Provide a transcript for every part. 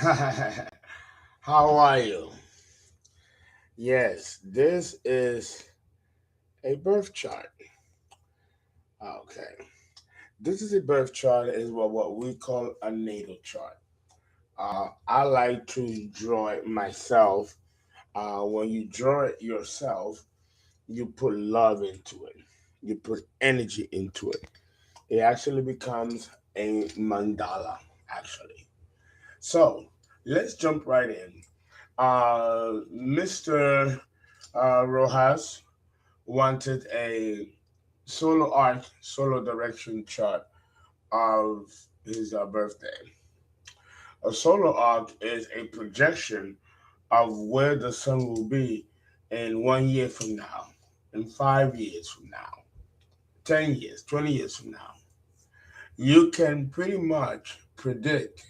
How are you? Yes, this is a birth chart. Okay. This is a birth chart is what we call a natal chart. I like to draw it myself. When you draw it yourself, you put love into it. You put energy into it. It actually becomes a mandala, actually. So let's jump right in. Mr. Rojas wanted a solo arc, solo direction chart of his birthday. A solar arc is a projection of where the sun will be in 1 year from now, in 5 years from now, 10 years, 20 years from now. You can pretty much predict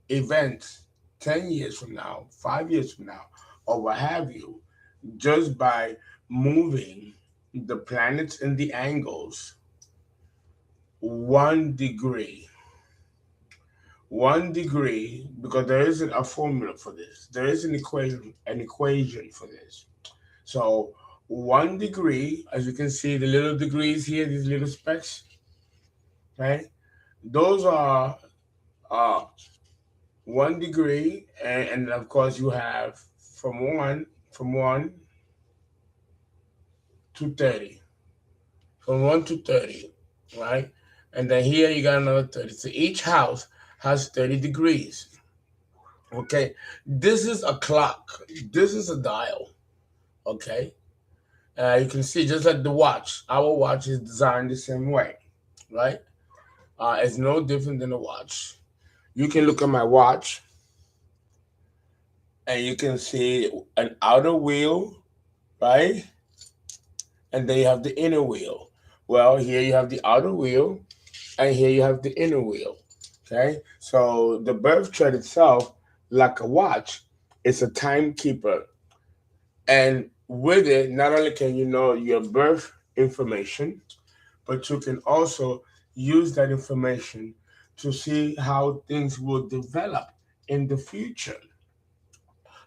events 10 years from now, 5 years from now, or what have you, just by moving the planets and the angles 1 degree. 1 degree, because there isn't a formula for this. There is an equation for this. So 1 degree, as you can see, the little degrees here, these little specks, right? Those are uh 1 degree, and of course you have from one to 30, from 1 to 30, right? And then here you got another 30. So each house has 30 degrees. Okay, this is a clock. This is a dial. Okay, you can see just like the watch. Our watch is designed the same way, right? It's no different than a watch. You can look at my watch, and you can see an outer wheel, right? And then you have the inner wheel. Well, here you have the outer wheel, and here you have the inner wheel. Okay, so the birth chart itself, like a watch, is a timekeeper. And with it, not only can you know your birth information, but you can also use that information to see how things will develop in the future.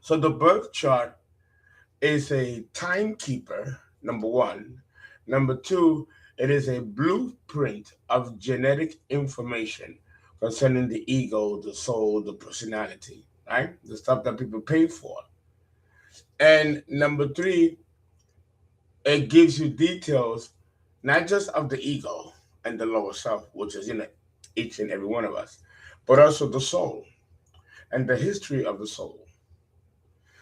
So the birth chart is a timekeeper, number one. Number two, it is a blueprint of genetic information concerning the ego, the soul, the personality, right? The stuff that people pay for. And number three, it gives you details not just of the ego and the lower self, which is in each and every one of us, but also the soul and the history of the soul.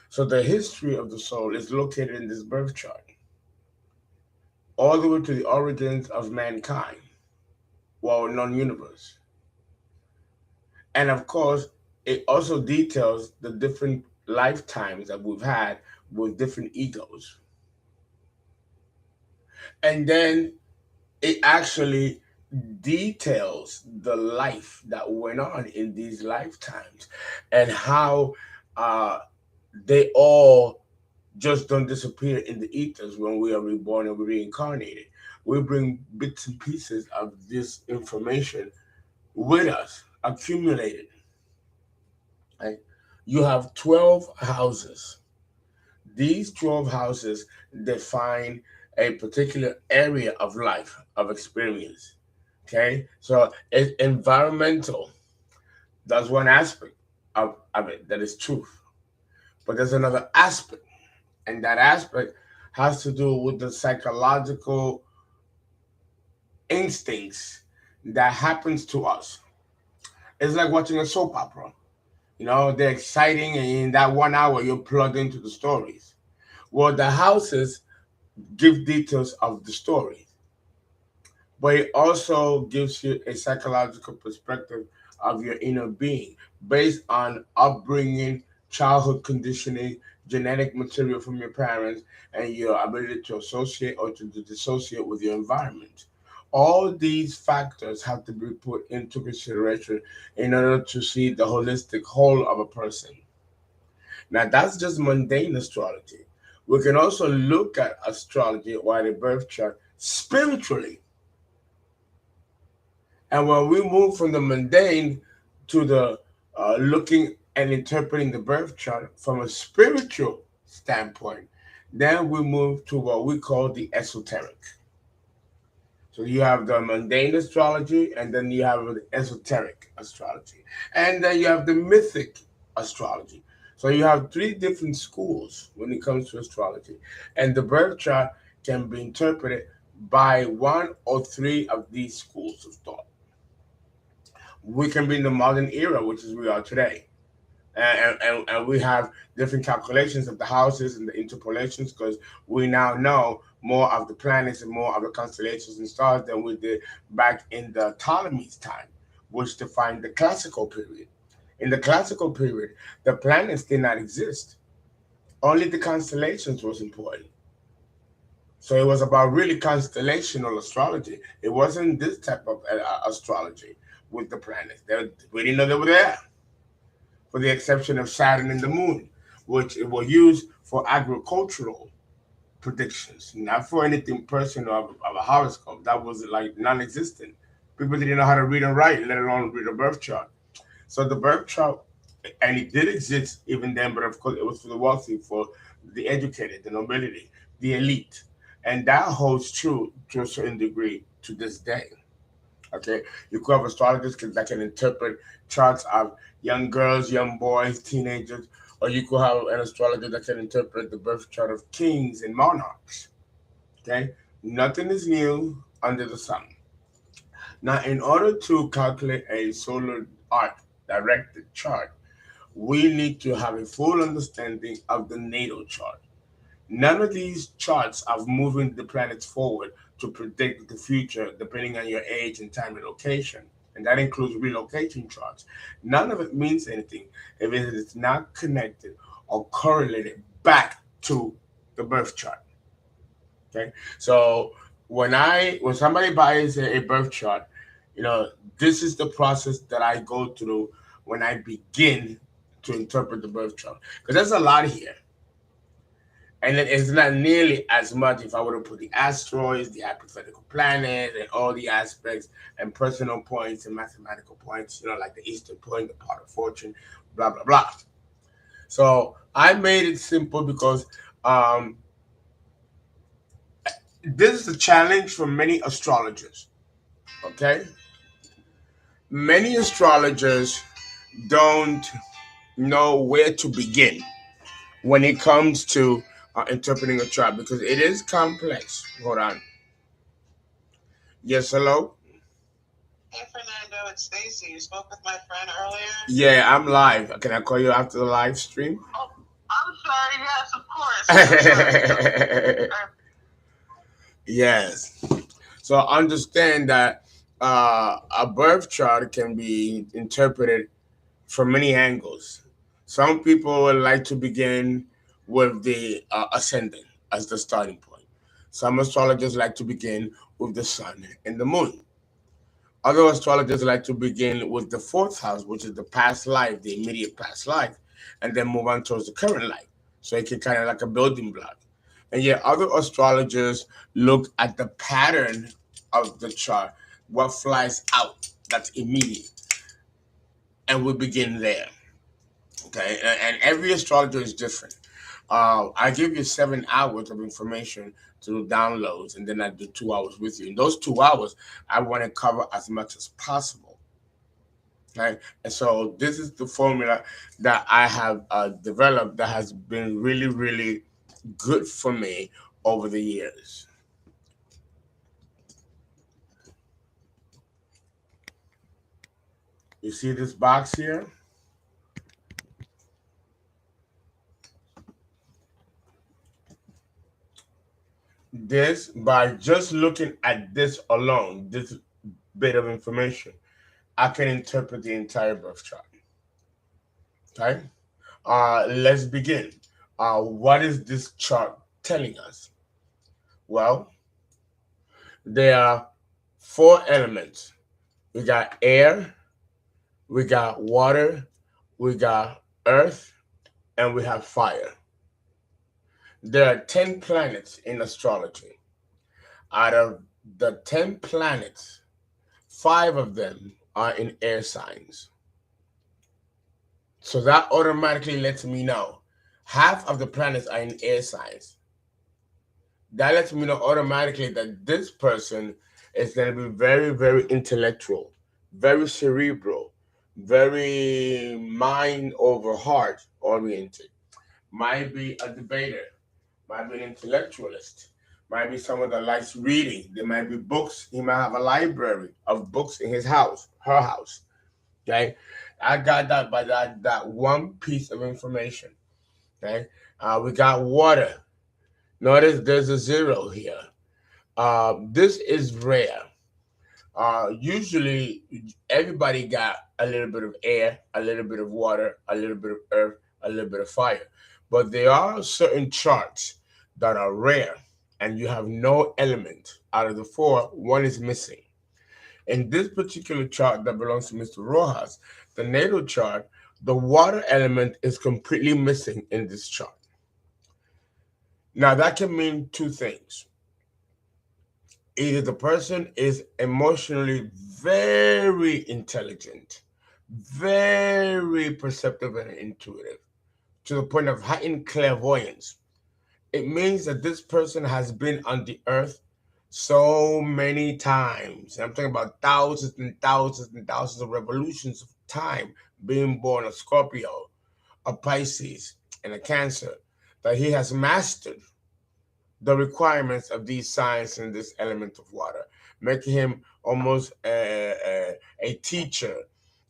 So the history of the soul is located in this birth chart, all the way to the origins of mankind, well, non-universe. And of course, it also details the different lifetimes that we've had with different egos. And then it actually details the life that went on in these lifetimes and how uh, they all just don't disappear in the ethers when we are reborn and reincarnated. We bring bits and pieces of this information with us, accumulated. Right? You have 12 houses. These 12 houses define a particular area of life, of experience. Okay, so it's environmental. That's one aspect of it that is truth. But there's another aspect, and that aspect has to do with the psychological instincts that happens to us. It's like watching a soap opera. They're exciting, and in that 1 hour, you're plugged into the stories. Well, the houses give details of the story, but it also gives you a psychological perspective of your inner being based on upbringing, childhood conditioning, genetic material from your parents, and your ability to associate or to dissociate with your environment. All these factors have to be put into consideration in order to see the holistic whole of a person. Now, that's just mundane astrology. We can also look at astrology or the birth chart spiritually. And when we move from the mundane to the looking and interpreting the birth chart from a spiritual standpoint, then we move to what we call the esoteric. So you have the mundane astrology, and then you have the esoteric astrology, and then you have the mythic astrology. So you have three different schools when it comes to astrology, and the birth chart can be interpreted by one or three of these schools of thought. We can be in the modern era, which is we are today. And we have different calculations of the houses and the interpolations because we now know more of the planets and more of the constellations and stars than we did back in the Ptolemy's time, which defined the classical period. In the classical period, the planets did not exist. Only the constellations was important. So it was about really constellational astrology. It wasn't this type of astrology with the planets. We didn't know they were there, for the exception of Saturn and the Moon, which it was used for agricultural predictions, not for anything personal of a horoscope. That was like non-existent. People didn't know how to read and write, let alone read a birth chart. So the birth chart, and it did exist even then, but of course it was for the wealthy, for the educated, the nobility, the elite, and that holds true to a certain degree to this day. Okay, you could have astrologers that can interpret charts of young girls, young boys, teenagers, or you could have an astrologer that can interpret the birth chart of kings and monarchs. Okay, nothing is new under the sun. Now, in order to calculate a solar arc directed chart, we need to have a full understanding of the natal chart. None of these charts are moving the planets forward to predict the future depending on your age and time and location. And that includes relocation charts. None of it means anything if it is not connected or correlated back to the birth chart. Okay. So when somebody buys a birth chart, you know, this is the process that I go through when I begin to interpret the birth chart. Because there's a lot here. And it's not nearly as much if I were to put the asteroids, the hypothetical planet, and all the aspects and personal points and mathematical points, you know, like the Eastern point, the part of fortune, blah, blah, blah. So I made it simple because um, this is a challenge for many astrologers. Okay? Many astrologers don't know where to begin when it comes to interpreting a chart because it is complex. Hold on. Yes, hello? Hey Fernando, it's Stacy. You spoke with my friend earlier. Yeah, I'm live. Can I call you after the live stream? Oh, I'm sorry. Yes, of course. I'm sorry. Yes. So understand that a birth chart can be interpreted from many angles. Some people would like to begin with the ascendant as the starting point. Some astrologers like to begin with the sun and the moon. Other astrologers like to begin with the fourth house, which is the past life, the immediate past life, and then move on towards the current life. So it can kind of like a building block. And yet other astrologers look at the pattern of the chart, what flies out, that's immediate, and we begin there. Okay, and every astrologer is different. I give you 7 hours of information to do downloads, and then I do 2 hours with you. In those 2 hours, I want to cover as much as possible. Right, and so this is the formula that I have developed that has been really, really good for me over the years. You see this box here? This, by just looking at this alone, this bit of information, I can interpret the entire birth chart. Okay? Let's begin. What is this chart telling us? Well, there are four elements. We got air, we got water, we got earth, and we have fire. There are 10 planets in astrology. Out of the 10 planets, five of them are in air signs. So that automatically lets me know half of the planets are in air signs. That lets me know automatically that this person is going to be very, very intellectual, very cerebral, very mind over heart oriented. Might be a debater, might be an intellectualist, might be someone that likes reading. There might be books. He might have a library of books in his house, her house. Okay, I got that by that one piece of information. Okay, we got water. Notice there's a zero here. This is rare. Usually, everybody got a little bit of air, a little bit of water, a little bit of earth, a little bit of fire. But there are certain charts that are rare, and you have no element out of the four. One is missing. In this particular chart that belongs to Mr. Rojas, the natal chart, the water element is completely missing in this chart. Now, that can mean two things. Either the person is emotionally very intelligent, very perceptive and intuitive, to the point of heightened clairvoyance. It means that this person has been on the earth so many times. I'm talking about thousands and thousands and thousands of revolutions of time, being born a Scorpio, a Pisces, and a Cancer, that he has mastered the requirements of these signs and this element of water, making him almost a teacher,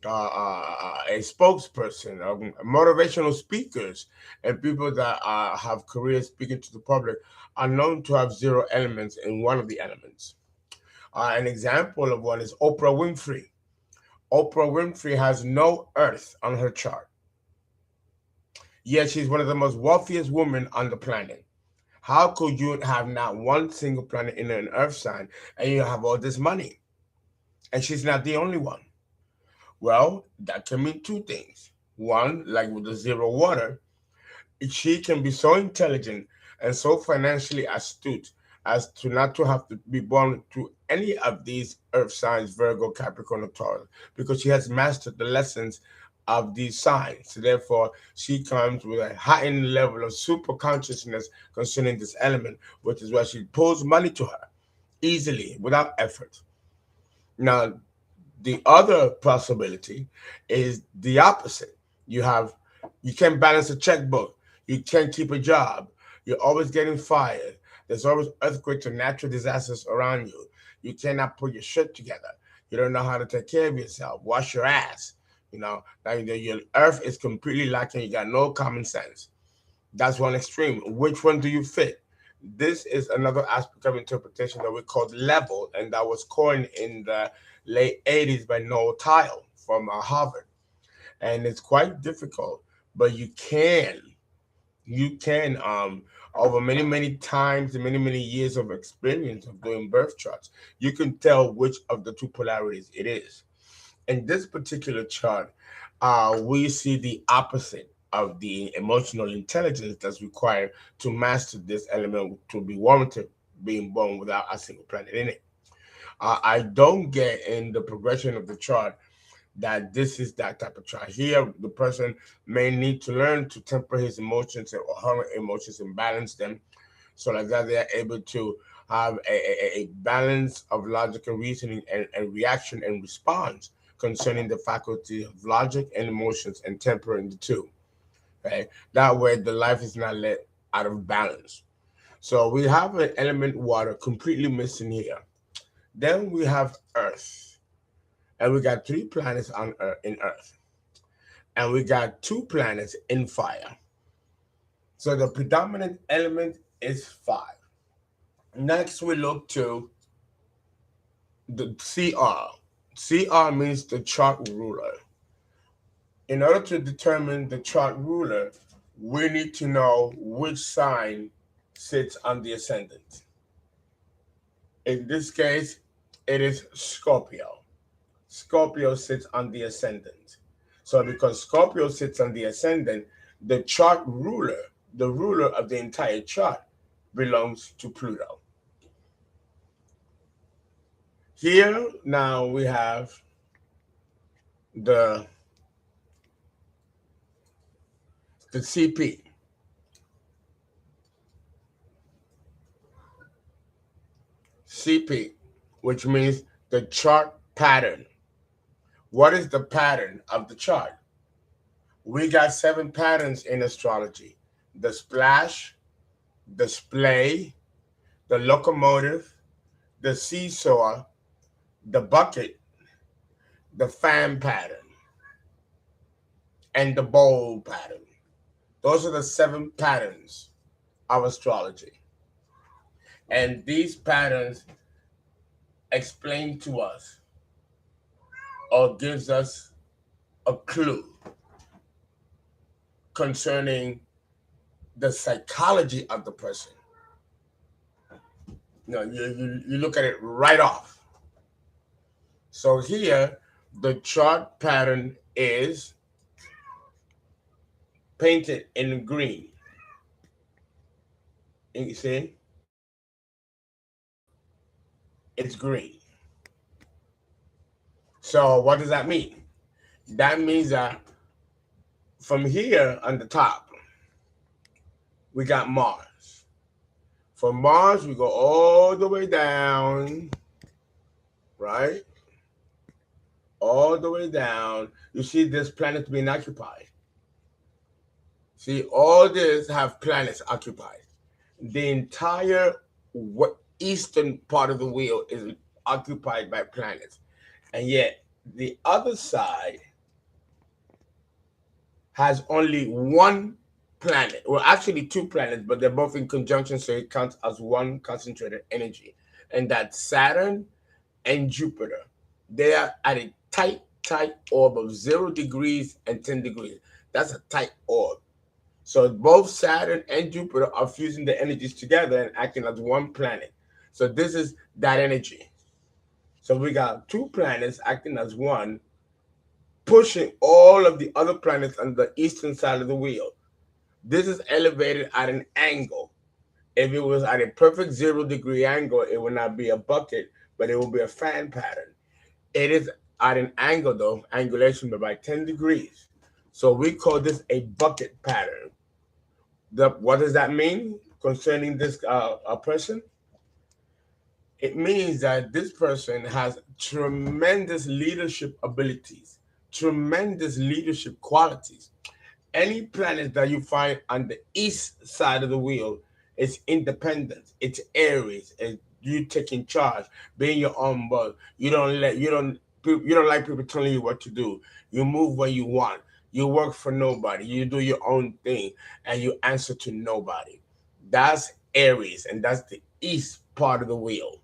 a spokesperson, motivational speakers, and people that have careers speaking to the public are known to have zero elements in one of the elements. An example of one is Oprah Winfrey. Oprah Winfrey has no earth on her chart, yet she's one of the most wealthiest women on the planet. How could you have not one single planet in an earth sign and you have all this money? And she's not the only one. Well, that can mean two things. One, like with the zero water, she can be so intelligent and so financially astute as to not to have to be born to any of these earth signs, Virgo, Capricorn, or Taurus, because she has mastered the lessons of these signs. So therefore, she comes with a heightened level of super consciousness concerning this element, which is why she pulls money to her easily without effort. Now, the other possibility is the opposite. You have you can't balance a checkbook. You can't keep a job. You're always getting fired. There's always earthquakes or natural disasters around you. You cannot put your shit together. You don't know how to take care of yourself. Wash your ass. Like your earth is completely lacking. You got no common sense. That's one extreme. Which one do you fit? This is another aspect of interpretation that we call level, and that was coined in the late 80s by Noel Tile from Harvard. And it's quite difficult, but you can over many many times and many years of experience of doing birth charts, you can tell which of the two polarities it is. In this particular chart, we see the opposite of the emotional intelligence that's required to master this element to be warranted being born without a single planet in it. I don't get in the progression of the chart that this is that type of chart. Here, the person may need to learn to temper his emotions or her emotions and balance them so like that they're able to have a balance of logic and reasoning and reaction and response concerning the faculty of logic and emotions and tempering the two. Okay, that way the life is not let out of balance. So we have an element water completely missing here. Then we have Earth, and we got three planets on Earth in Earth, and we got two planets in fire. So the predominant element is fire. Next, we look to the CR. CR means the chart ruler. In order to determine the chart ruler, we need to know which sign sits on the ascendant. In this case, it is Scorpio. Scorpio sits on the ascendant. So, because Scorpio sits on the ascendant, the chart ruler, the ruler of the entire chart, belongs to Pluto. Here now we have the the CP. CP, which means the chart pattern. What is the pattern of the chart? We got 7 patterns in astrology: the splash, the splay, the locomotive, the seesaw, the bucket, the fan pattern, and the bowl pattern. Those are the 7 patterns of astrology. And these patterns explain to us or gives us a clue concerning the psychology of the person. You look at it right off. So here, the chart pattern is painted in green. You see? It's green. So what does that mean? That means that from here on the top, we got Mars. From Mars, we go all the way down, right? All the way down. You see this planet being occupied. See, all this have planets occupied. The entire eastern part of the wheel is occupied by planets. And yet, the other side has only one planet. Well, actually, 2 planets, but they're both in conjunction, so it counts as one concentrated energy. And that's Saturn and Jupiter. They are at a tight orb of 0 degrees and 10 degrees. That's a tight orb. So both Saturn and Jupiter are fusing the energies together and acting as one planet. So this is that energy. So we got 2 planets acting as one, pushing all of the other planets on the eastern side of the wheel. This is elevated at an angle. If it was at a perfect 0 degree angle, it would not be a bucket, but it will be a fan pattern. It is at an angle, though, angulation by 10 degrees. So we call this a bucket pattern. What does that mean concerning this a person? It means that this person has tremendous leadership abilities, tremendous leadership qualities. Any planet that you find on the east side of the wheel is independence. It's Aries. It's you taking charge, being your own boss. You don't like people telling you what to do. You move where you want. You work for nobody. You do your own thing, and you answer to nobody. That's Aries, and that's the east part of the wheel.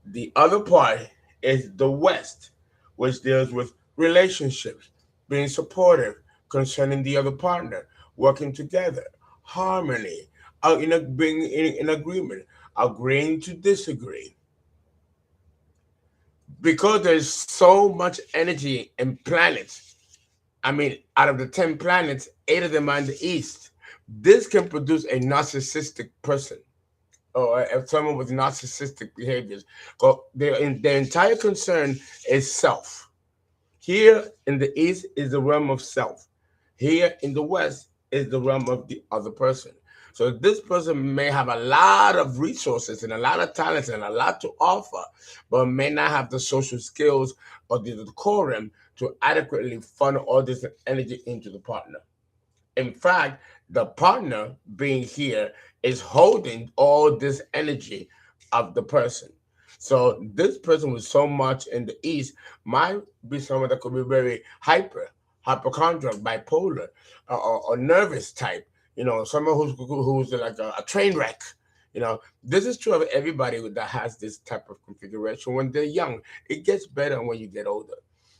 The other part is the West, which deals with relationships, being supportive concerning the other partner, working together, harmony, being in agreement, agreeing to disagree. Because there's so much energy in planets, I mean, out of the 10 planets, 8 of them are in the East. This can produce a narcissistic person or someone with narcissistic behaviors. Their entire concern is self. Here in the East is the realm of self. Here in the West is the realm of the other person. So this person may have a lot of resources and a lot of talents and a lot to offer, but may not have the social skills or the decorum to adequately funnel all this energy into the partner. In fact, the partner being here is holding all this energy of the person. So this person with so much in the East might be someone that could be very hypochondriac, bipolar, or nervous type. Someone who's like a train wreck. This is true of everybody that has this type of configuration when they're young. It gets better when you get older.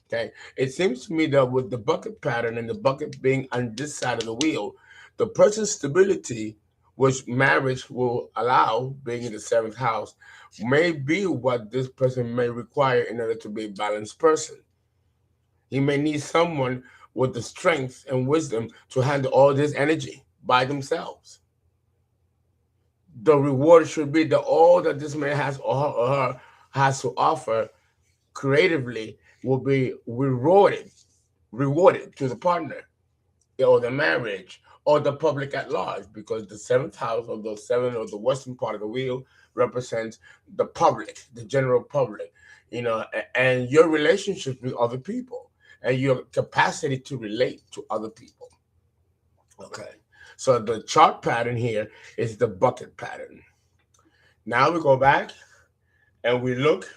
Okay. It seems to me that with the bucket pattern and the bucket being on this side of the wheel, the person's stability, which marriage will allow, being in the 7th house, may be what this person may require in order to be a balanced person. He may need someone with the strength and wisdom to handle all this energy by themselves. The reward should be that all that this man has or her has to offer creatively will be rewarded to the partner. or the marriage, or the public at large, because the seventh house of the seven or the western part of the wheel represents the public, the general public, and your relationships with other people and your capacity to relate to other people. Okay. So the chart pattern here is the bucket pattern. Now we go back and we look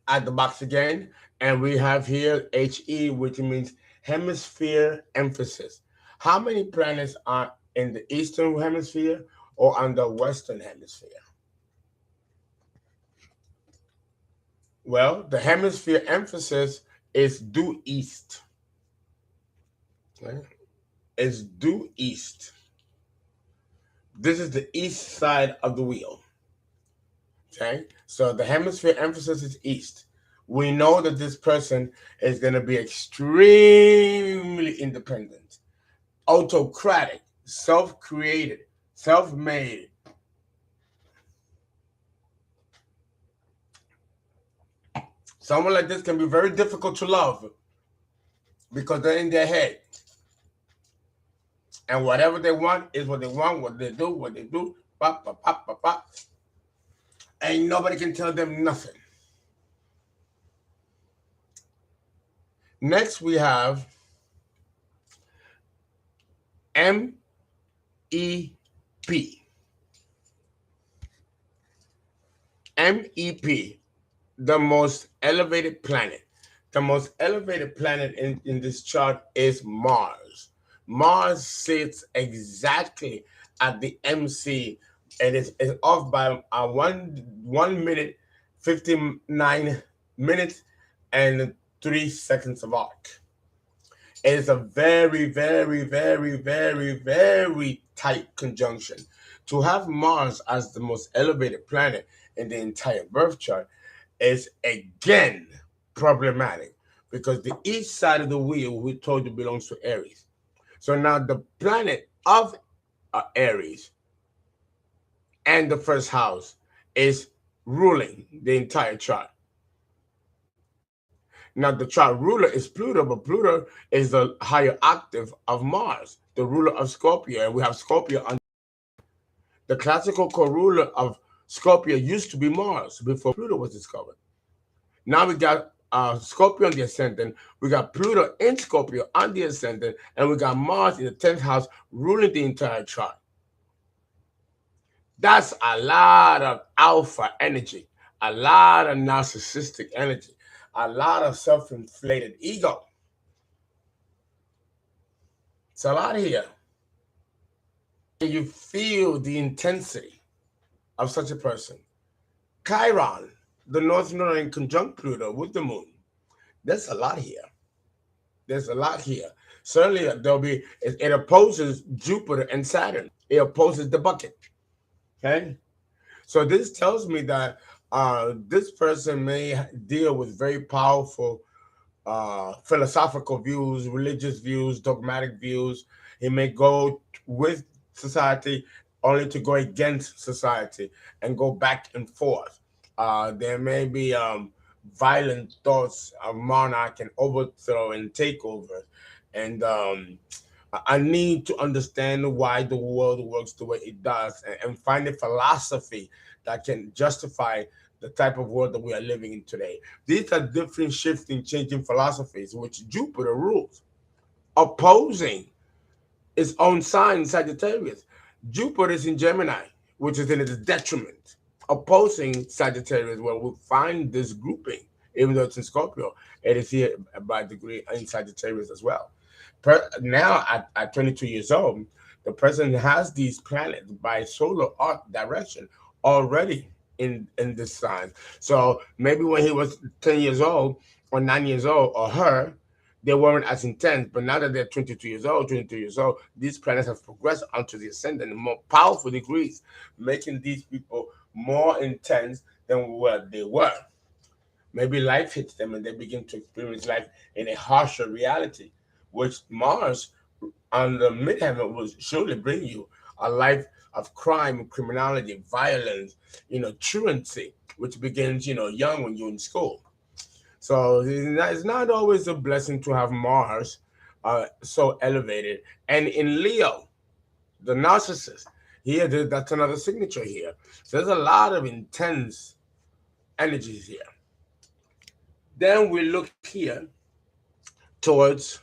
at the box again, and we have here HE, which means hemisphere emphasis. How many planets are in the eastern hemisphere or on the western hemisphere? Well, the hemisphere emphasis is due east. Okay? It's due east. This is the east side of the wheel. Okay, so the hemisphere emphasis is east. We know that this person is going to be extremely independent, autocratic, self created, self made. Someone like this can be very difficult to love because they're in their head. And whatever they want is what they want, what they do, pop, pop, pop, pop, pop. And nobody can tell them nothing. Next, we have MEP. MEP, the most elevated planet. The most elevated planet in this chart is Mars. Mars sits exactly at the MC. It's off by 1 minute, 59 minutes, and 3 seconds of arc. It is a very, very, very, very, very tight conjunction. To have Mars as the most elevated planet in the entire birth chart is again problematic because the east side of the wheel we told you belongs to Aries. So now the planet of Aries and the first house is ruling the entire chart. Now the chart ruler is Pluto, but Pluto is the higher octave of Mars, the ruler of Scorpio, and we have Scorpio on the classical co-ruler of Scorpio used to be Mars before Pluto was discovered. Now we got Scorpio on the ascendant, we got Pluto in Scorpio on the ascendant, and we got Mars in the 10th house ruling the entire chart. That's a lot of alpha energy, a lot of narcissistic energy, a lot of self-inflated ego. It's a lot here. You feel the intensity of such a person. Chiron, the North Node in conjunct Pluto with the moon. There's a lot here. There's a lot here. Certainly, it opposes Jupiter and Saturn. It opposes the bucket. Okay? So this tells me that this person may deal with very powerful philosophical views, religious views, dogmatic views. He may go with society only to go against society and go back and forth. There may be violent thoughts of monarch and overthrow and takeover. And I need to understand why the world works the way it does and find a philosophy that can justify the type of world that we are living in today. These are different, shifting, changing philosophies which Jupiter rules, opposing its own sign, Sagittarius. Jupiter is in Gemini, which is in its detriment, opposing Sagittarius, where we find this grouping, even though it's in Scorpio, it is here by degree in Sagittarius as well. Now, at 22 years old, the president has these planets by solar arc direction already in this sign. So maybe when he was 10 years old or 9 years old or her, they weren't as intense. But now that they're 22 years old, these planets have progressed onto the ascendant in more powerful degrees, making these people more intense than what they were. Maybe life hits them and they begin to experience life in a harsher reality, which Mars on the midheaven will surely bring you a life of crime, criminality, violence, truancy, which begins, young when you're in school. So it's not always a blessing to have Mars so elevated. And in Leo, the narcissist, here, that's another signature here. So there's a lot of intense energies here. Then we look here towards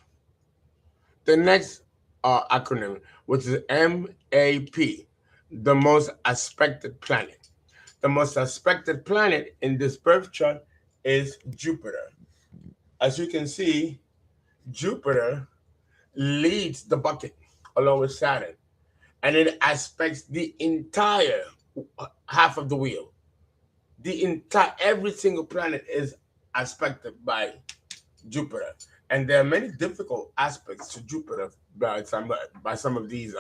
the next acronym, which is MAP, the most aspected planet. The most aspected planet in this birth chart is Jupiter. As you can see, Jupiter leads the bucket along with Saturn, and it aspects the entire half of the wheel. The entire every single planet is aspected by Jupiter, and there are many difficult aspects to Jupiter by some of these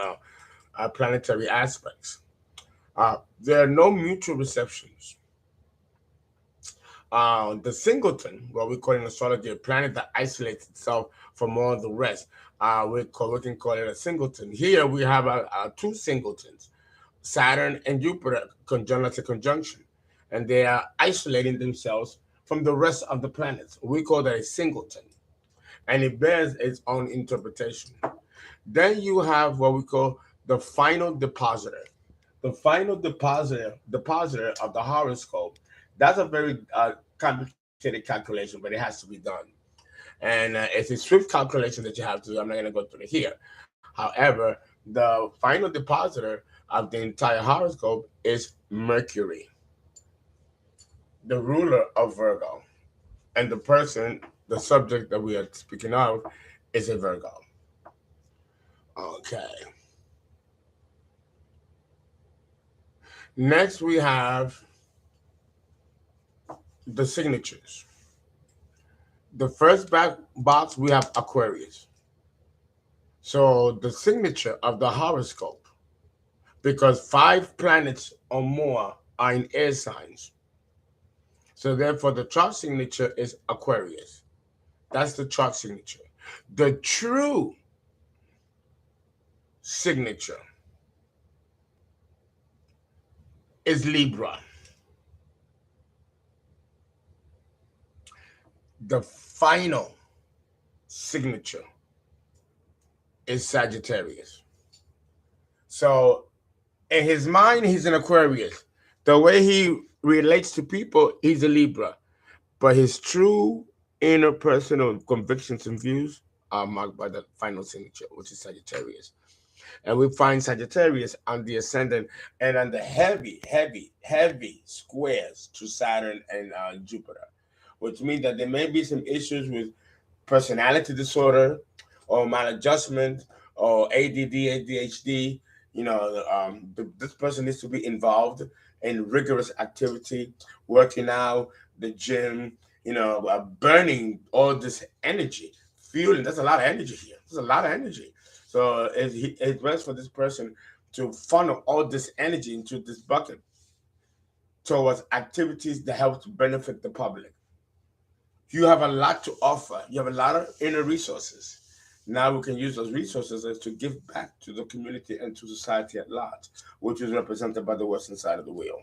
planetary aspects. There are no mutual receptions. The singleton, what we call in astrology a planet that isolates itself from all the rest, we can call it a singleton. Here we have two singletons, Saturn and Jupiter, as a conjunction, and they are isolating themselves from the rest of the planets. We call that a singleton, and it bears its own interpretation. Then you have what we call the final depositor. The final depositor of the horoscope. That's a very complicated calculation, but it has to be done. And it's a swift calculation that you have to do. I'm not going to go through it here. However, the final depositor of the entire horoscope is Mercury, the ruler of Virgo. And the person, the subject that we are speaking of, is a Virgo. Okay. Next, we have the signatures. The first back box, we have Aquarius. So the signature of the horoscope, because 5 planets or more are in air signs. So therefore, the chart signature is Aquarius. That's the chart signature. The true signature is Libra. The final signature is Sagittarius. So in his mind, he's an Aquarius. The way he relates to people, he's a Libra. But his true interpersonal convictions and views are marked by the final signature, which is Sagittarius. And we find Sagittarius on the ascendant and on the heavy, heavy, heavy squares to Saturn and Jupiter, which means that there may be some issues with personality disorder or maladjustment or ADD, ADHD. This person needs to be involved in rigorous activity, working out, the gym, burning all this energy, fueling. That's a lot of energy here. There's a lot of energy. So it's best for this person to funnel all this energy into this bucket towards activities that help to benefit the public. You have a lot to offer. You have a lot of inner resources. Now we can use those resources as to give back to the community and to society at large, which is represented by the western side of the wheel.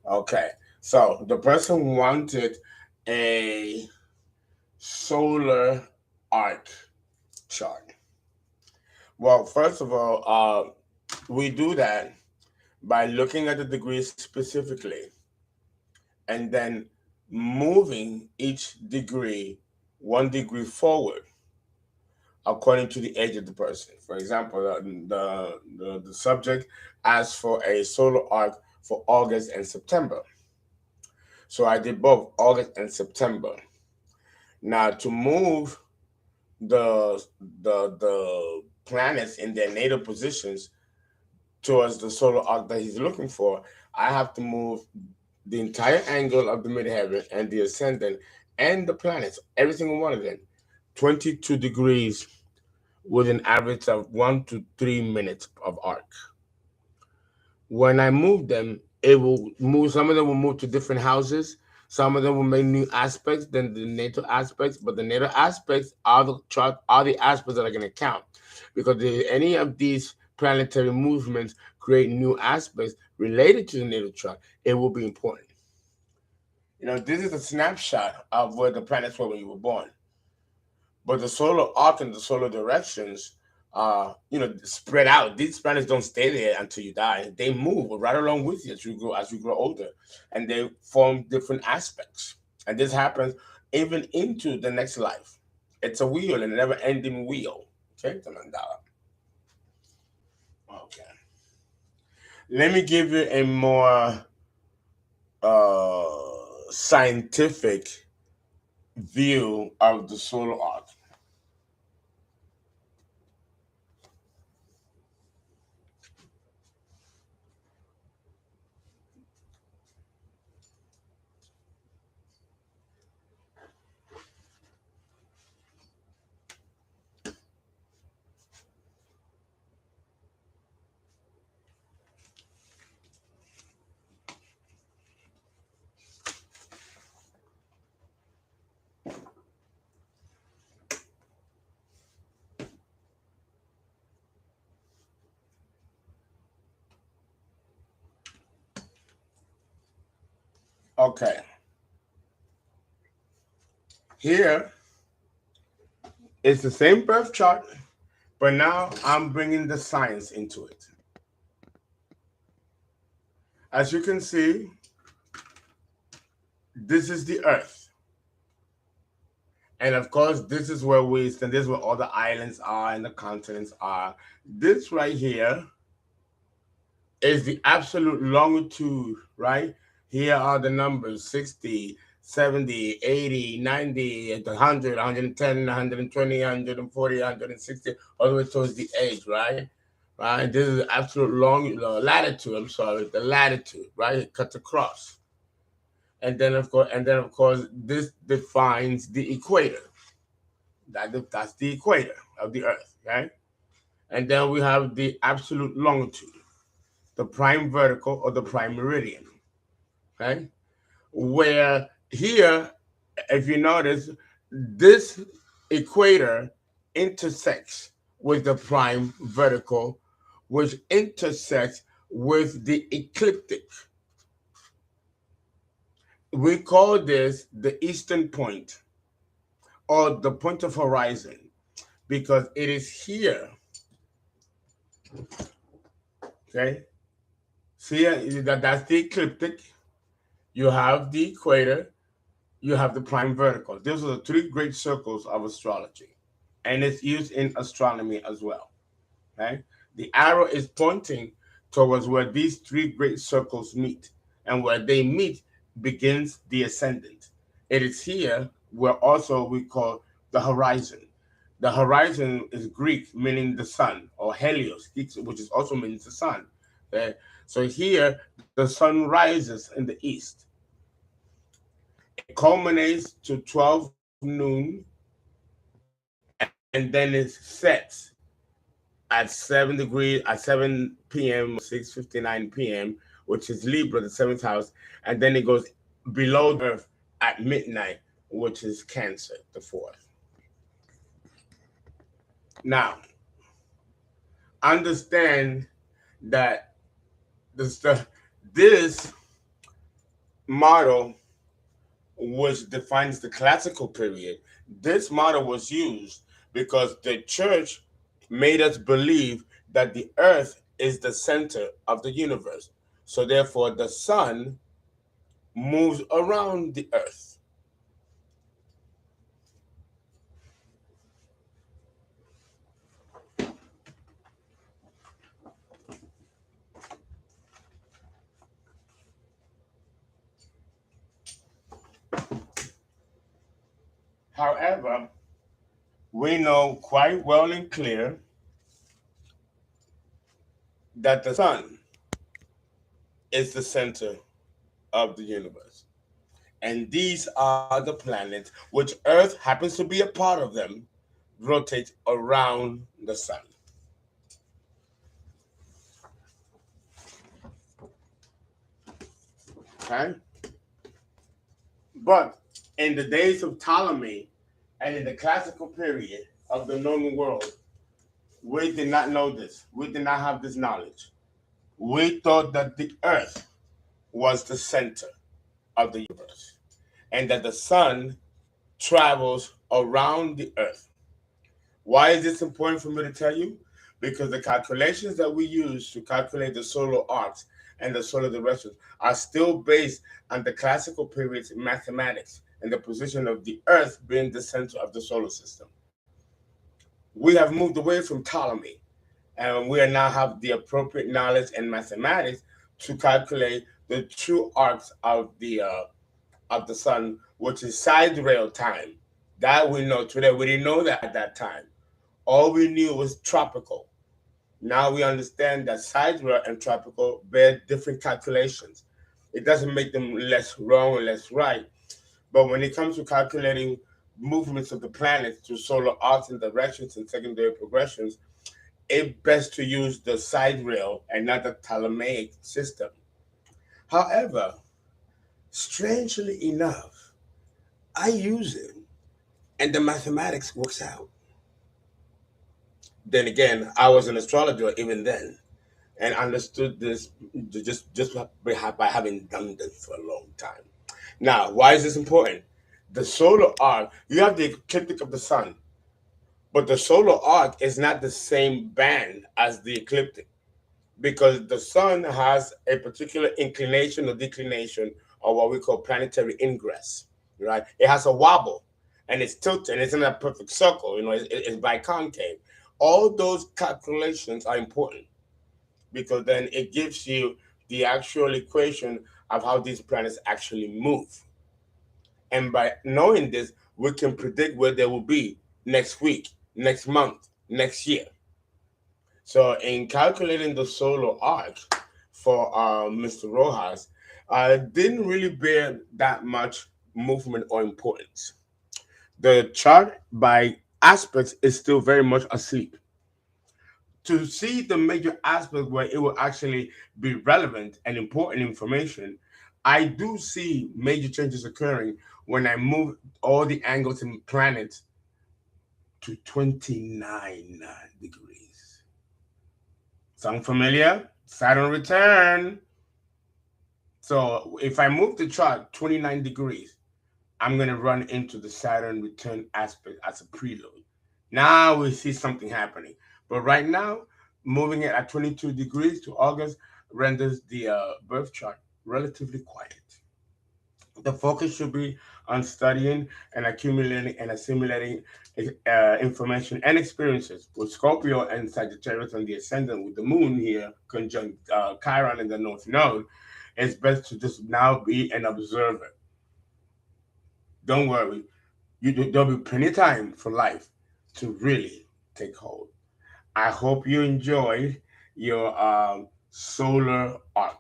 Okay, so the person wanted a solar arc chart. Well, first of all, we do that by looking at the degrees specifically and then moving each degree 1 degree forward according to the age of the person. For example, the subject asked for a solar arc for August and September. So I did both August and September. Now to move the the planets in their natal positions towards the solar arc that he's looking for, I have to move the entire angle of the midheaven and the ascendant and the planets, every single one of them, 22 degrees with an average of 1 to 3 minutes of arc. When I move them, it will move. Some of them will move to different houses. Some of them will make new aspects than the natal aspects, but the natal aspects are the chart are the aspects that are going to count, because any of these planetary movements create new aspects related to the natal chart. It will be important. This is a snapshot of where the planets were when you were born. But the solar arc and the solar directions are, spread out. These planets don't stay there until you die. They move right along with you as you grow older, and they form different aspects. And this happens even into the next life. It's a wheel, a never-ending wheel. Okay, the mandala. Okay. Let me give you a more uh, scientific view of the solar arc. Okay. Here is the same birth chart, but now I'm bringing the science into it. As you can see, this is the Earth. And of course, this is where we stand. This is where all the islands are and the continents are. This right here is the absolute longitude, right? Here are the numbers 60, 70, 80, 90, 100, 110, 120, 140, 160, all the way towards the edge, right? Right? This is absolute latitude, I'm sorry, the latitude, right? It cuts across. And then of course, this defines the equator. That's the equator of the Earth, right? And then we have the absolute longitude, the prime vertical or the prime meridian, okay? Where here, if you notice, this equator intersects with the prime vertical, which intersects with the ecliptic. We call this the eastern point or the point of horizon because it is here, okay? See, that's the ecliptic. You have the equator, you have the prime vertical. Those are the three great circles of astrology, and it's used in astronomy as well. Okay, the arrow is pointing towards where these three great circles meet, and where they meet begins the ascendant. It is here where also we call the horizon. The horizon is Greek, meaning the sun, or Helios, which is also means the sun. Okay? So here, the sun rises in the east. It culminates to 12 noon, and then it sets at 7 degrees at 7 p.m. 6:59 p.m., which is Libra, the seventh house, and then it goes below the Earth at midnight, which is Cancer, the fourth. Now, understand that this model, which defines the classical period, this model was used because the church made us believe that the earth is the center of the universe. So therefore the sun moves around the earth. However, we know quite well and clear that the sun is the center of the universe. And these are the planets, which Earth happens to be a part of them, rotate around the sun. Okay? But in the days of Ptolemy and in the classical period of the known world, we did not know this. We did not have this knowledge. We thought that the earth was the center of the universe. and that the sun travels around the earth. Why is this important for me to tell you? Because the calculations that we use to calculate the solar arcs and the solar directions are still based on the classical periods in mathematics and the position of the earth being the center of the solar system. We have moved away from Ptolemy, and we now have the appropriate knowledge and mathematics to calculate the true arcs of the sun, which is sidereal time. That we know today. We didn't know that at that time. All we knew was tropical. Now we understand that sidereal and tropical bear different calculations. It doesn't make them less wrong or less right, but when it comes to calculating movements of the planets through solar arcs and directions and secondary progressions, it's best to use the sidereal and not the Ptolemaic system. However, strangely enough, I use it and the mathematics works out. Then again, I was an astrologer even then and understood this just by having done this for a long time. Now, why is this important? The solar arc, you have the ecliptic of the sun, but the solar arc is not the same band as the ecliptic because the sun has a particular inclination or declination or what we call planetary ingress, right? It has a wobble and it's tilted and it's in a perfect circle, it's biconcave. All those calculations are important because then it gives you the actual equation of how these planets actually move. And by knowing this, we can predict where they will be next week, next month, next year. So, in calculating the solar arc for Mr. Rojas, didn't really bear that much movement or importance. The chart by aspects is still very much asleep. To see the major aspects where it will actually be relevant and important information, I do see major changes occurring when I move all the angles and planets to 29 degrees. Sound familiar? Saturn return. So if I move the chart 29 degrees, I'm going to run into the Saturn return aspect as a prelude. Now we see something happening. But right now, moving it at 22 degrees to August renders the birth chart relatively quiet. The focus should be on studying and accumulating and assimilating information and experiences with Scorpio and Sagittarius on the ascendant with the moon here conjunct Chiron in the North Node. It's best to just now be an observer. Don't worry, there'll be plenty of time for life to really take hold. I hope you enjoyed your solar arc.